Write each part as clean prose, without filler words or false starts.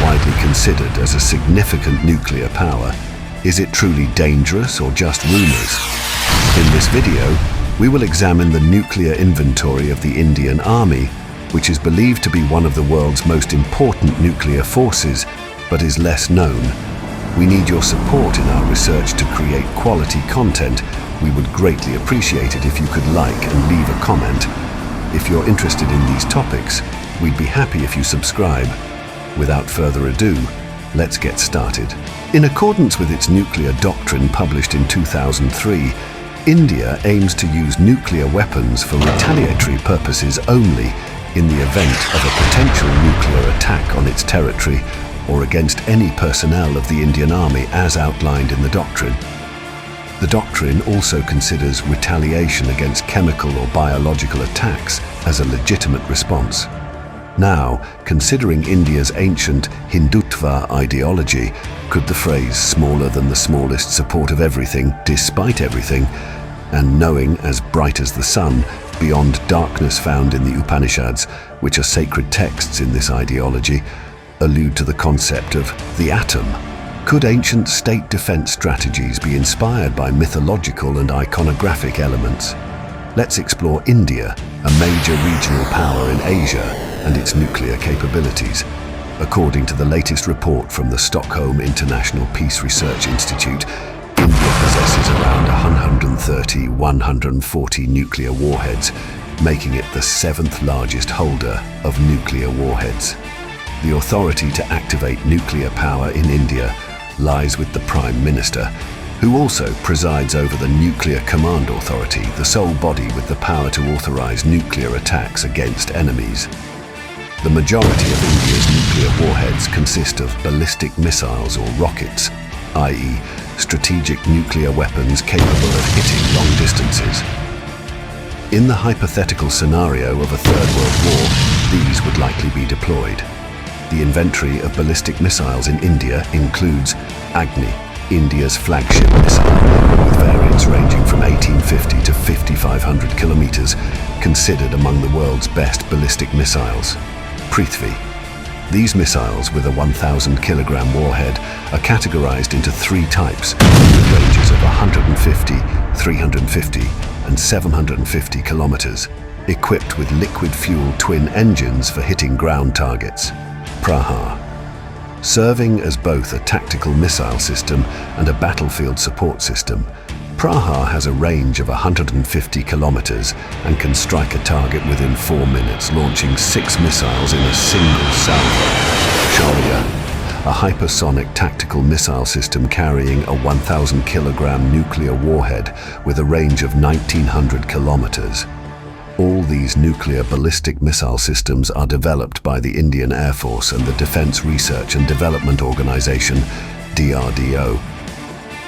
widely considered as a significant nuclear power, is it truly dangerous or just rumors? In this video, we will examine the nuclear inventory of the Indian Army, which is believed to be one of the world's most important nuclear forces, but is less known. We need your support in our research to create quality content. We would greatly appreciate it if you could like and leave a comment. If you're interested in these topics, we'd be happy if you subscribe. Without further ado, let's get started. In accordance with its nuclear doctrine published in 2003, India aims to use nuclear weapons for retaliatory purposes only in the event of a potential nuclear attack on its territory or against any personnel of the Indian Army as outlined in the doctrine. The doctrine also considers retaliation against chemical or biological attacks as a legitimate response. Now, considering India's ancient Hindutva ideology, could the phrase "smaller than the smallest support of everything, despite everything," and knowing as bright as the sun, beyond darkness found in the Upanishads, which are sacred texts in this ideology, allude to the concept of the atom? Could ancient state defense strategies be inspired by mythological and iconographic elements? Let's explore India, a major regional power in Asia, and its nuclear capabilities. According to the latest report from the Stockholm International Peace Research Institute, India possesses around 130-140 nuclear warheads, making it the seventh largest holder of nuclear warheads. The authority to activate nuclear power in India lies with the Prime Minister, who also presides over the Nuclear Command Authority, the sole body with the power to authorize nuclear attacks against enemies. The majority of India's nuclear warheads consist of ballistic missiles or rockets, i.e., strategic nuclear weapons capable of hitting long distances. In the hypothetical scenario of a Third World War, these would likely be deployed. The inventory of ballistic missiles in India includes Agni, India's flagship missile, with variants ranging from 1850 to 5,500 kilometers, considered among the world's best ballistic missiles. Prithvi. These missiles, with a 1,000-kilogram warhead, are categorized into three types, with ranges of 150, 350, and 750 kilometers, equipped with liquid-fuel twin engines for hitting ground targets. Prahar. Serving as both a tactical missile system and a battlefield support system, Prahar has a range of 150 kilometers and can strike a target within 4 minutes, launching 6 missiles in a single salvo. Shaurya, a hypersonic tactical missile system carrying a 1,000-kilogram nuclear warhead with a range of 1,900 kilometers. All these nuclear ballistic missile systems are developed by the Indian Air Force and the Defense Research and Development Organization, DRDO.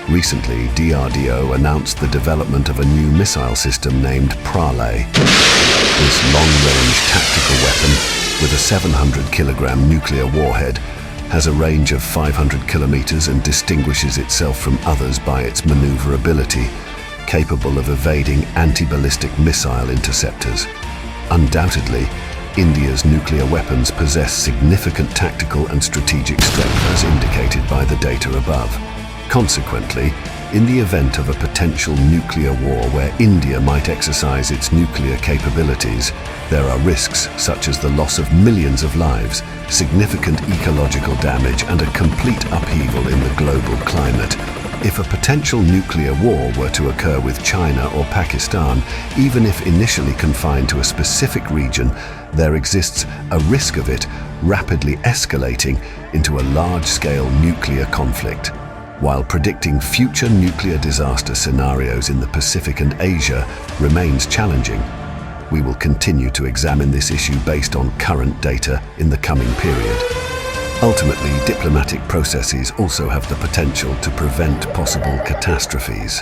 Recently, DRDO announced the development of a new missile system named Pralay. This long-range tactical weapon, with a 700-kilogram nuclear warhead, has a range of 500 kilometers and distinguishes itself from others by its maneuverability, capable of evading anti-ballistic missile interceptors. Undoubtedly, India's nuclear weapons possess significant tactical and strategic strength as indicated by the data above. Consequently, in the event of a potential nuclear war where India might exercise its nuclear capabilities, there are risks such as the loss of millions of lives, significant ecological damage, and a complete upheaval in the global climate. If a potential nuclear war were to occur with China or Pakistan, even if initially confined to a specific region, there exists a risk of it rapidly escalating into a large-scale nuclear conflict. While predicting future nuclear disaster scenarios in the Pacific and Asia remains challenging, we will continue to examine this issue based on current data in the coming period. Ultimately, diplomatic processes also have the potential to prevent possible catastrophes.